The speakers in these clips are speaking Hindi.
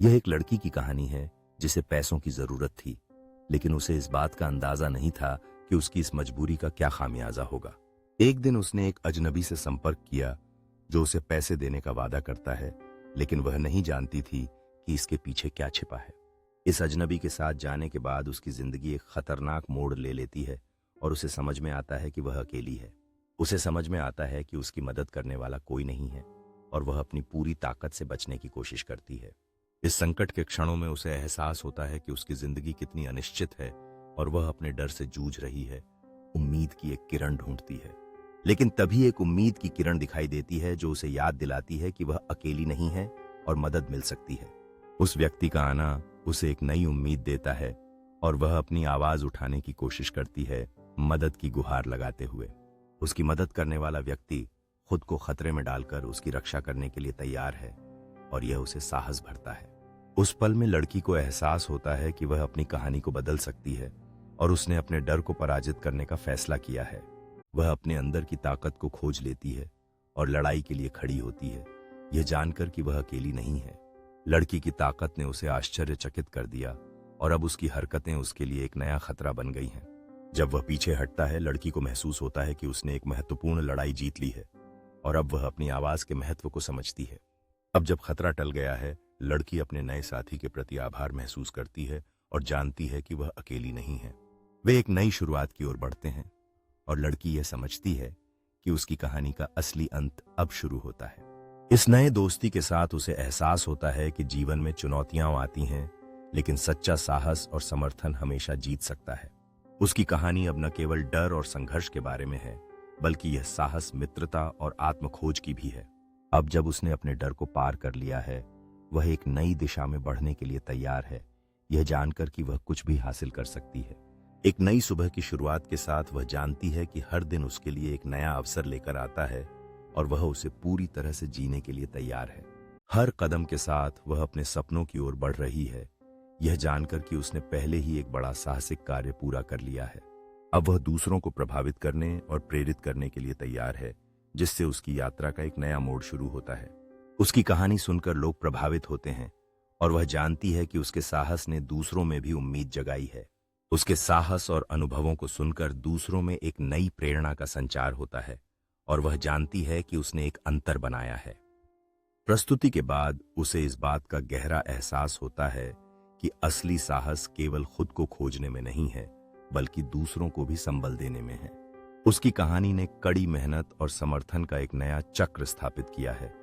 यह एक लड़की की कहानी है जिसे पैसों की जरूरत थी, लेकिन उसे इस बात का अंदाजा नहीं था कि उसकी इस मजबूरी का क्या खामियाजा होगा। एक दिन उसने एक अजनबी से संपर्क किया जो उसे पैसे देने का वादा करता है, लेकिन वह नहीं जानती थी कि इसके पीछे क्या छिपा है। इस अजनबी के साथ जाने के बाद उसकी जिंदगी एक खतरनाक मोड़ ले लेती है और उसे समझ में आता है कि वह अकेली है। उसे समझ में आता है कि उसकी मदद करने वाला कोई नहीं है और वह अपनी पूरी ताकत से बचने की कोशिश करती है। इस संकट के क्षणों में उसे एहसास होता है कि उसकी जिंदगी कितनी अनिश्चित है और वह अपने डर से जूझ रही है। उम्मीद की एक किरण ढूंढती है, लेकिन तभी एक उम्मीद की किरण दिखाई देती है जो उसे याद दिलाती है कि वह अकेली नहीं है और मदद मिल सकती है। उस व्यक्ति का आना उसे एक नई उम्मीद देता है और वह अपनी आवाज उठाने की कोशिश करती है, मदद की गुहार लगाते हुए। उसकी मदद करने वाला व्यक्ति खुद को खतरे में डालकर उसकी रक्षा करने के लिए तैयार है और यह उसे साहस भरता है। उस पल में लड़की को एहसास होता है कि वह अपनी कहानी को बदल सकती है और उसने अपने डर को पराजित करने का फैसला किया है। वह अपने अंदर की ताकत को खोज लेती है और लड़ाई के लिए खड़ी होती है, यह जानकर कि वह अकेली नहीं है। लड़की की ताकत ने उसे आश्चर्यचकित कर दिया और अब उसकी हरकतें उसके लिए एक नया खतरा बन गई हैं। जब वह पीछे हटता है, लड़की को महसूस होता है कि उसने एक महत्वपूर्ण लड़ाई जीत ली है और अब वह अपनी आवाज के महत्व को समझती है। अब जब खतरा टल गया है, लड़की अपने नए साथी के प्रति आभार महसूस करती है और जानती है कि वह अकेली नहीं है। वे एक नई शुरुआत की ओर बढ़ते हैं और लड़की यह समझती है कि उसकी कहानी का असली अंत अब शुरू होता है। इस नए दोस्ती के साथ उसे एहसास होता है कि जीवन में चुनौतियां आती हैं, लेकिन सच्चा साहस और समर्थन हमेशा जीत सकता है। उसकी कहानी अब न केवल डर और संघर्ष के बारे में है, बल्कि यह साहस, मित्रता और आत्मखोज की भी है। अब जब उसने अपने डर को पार कर लिया है, वह एक नई दिशा में बढ़ने के लिए तैयार है, यह जानकर कि वह कुछ भी हासिल कर सकती है। एक नई सुबह की शुरुआत के साथ वह जानती है कि हर दिन उसके लिए एक नया अवसर लेकर आता है और वह उसे पूरी तरह से जीने के लिए तैयार है। हर कदम के साथ वह अपने सपनों की ओर बढ़ रही है, यह जानकर कि उसने पहले ही एक बड़ा साहसिक कार्य पूरा कर लिया है। अब वह दूसरों को प्रभावित करने और प्रेरित करने के लिए तैयार है, जिससे उसकी यात्रा का एक नया मोड़ शुरू होता है। उसकी कहानी सुनकर लोग प्रभावित होते हैं और वह जानती है कि उसके साहस ने दूसरों में भी उम्मीद जगाई है। उसके साहस और अनुभवों को सुनकर दूसरों में एक नई प्रेरणा का संचार होता है और वह जानती है कि उसने एक अंतर बनाया है। प्रस्तुति के बाद उसे इस बात का गहरा एहसास होता है कि असली साहस केवल खुद को खोजने में नहीं है, बल्कि दूसरों को भी संबल देने में है। उसकी कहानी ने कड़ी मेहनत और समर्थन का एक नया चक्र स्थापित किया है,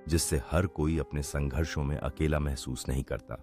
जिससे हर कोई अपने संघर्षों में अकेला महसूस नहीं करता।